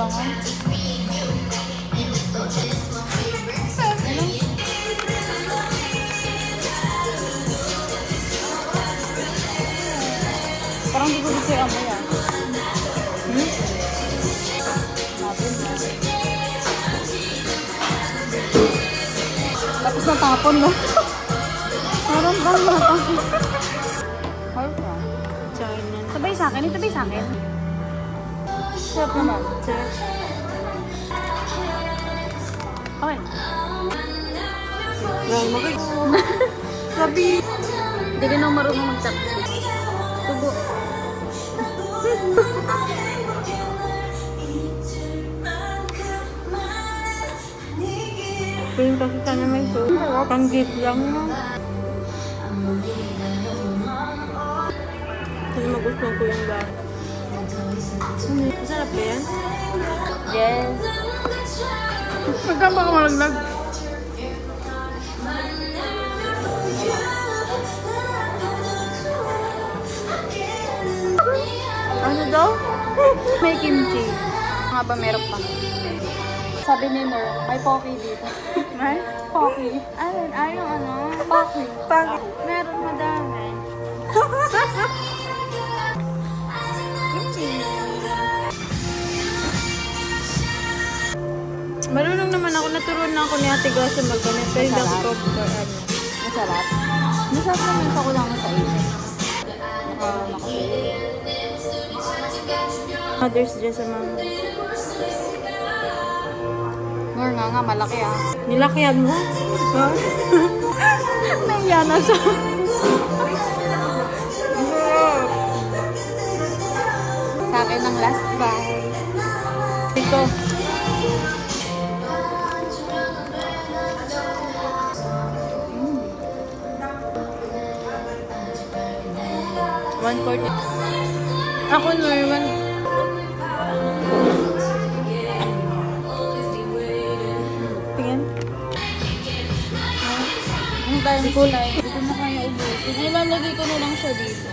bango. Parang di ko gusto yung amoy ah. Natin na. Tapos natapon na. Parang bang natapon. Hard ka. Sabay sa akin. Itabay sa akin. Sarap naman. Sarap. Okay. Well, makik. Sabi. Hindi ka nang marunong mag-chopstick. Tubo. Pero kasi sana may sauce. Pang-gip lang na. Kasi magustuhan ko yung bar. Masarap ba yan? Yes. Magkamba ka malaglag. Ano daw? May kimchi. Nga ba meron pa? Sabi ni Nor, may pocky dito. May? Pocky. Ay, yung ano? Pocky. Pag... Meron madami. Kimchi. Marunong naman ako. Naturuan na ako ni Ate Gasha mag-ganit. Pero hindi ako ano. Masarap. Masarap naman sa kulang sa init. Others dyan sa mga... Nor nga, malaki ah. Nilakyan mo? Ha? Naiya na siya. Sa akin ang last bite. Ito. $1.40. Ako, Norman. Tingin. Ang dahil kulay, hindi ko na kaya ubusin. Ilalagay ko na lang siya dito.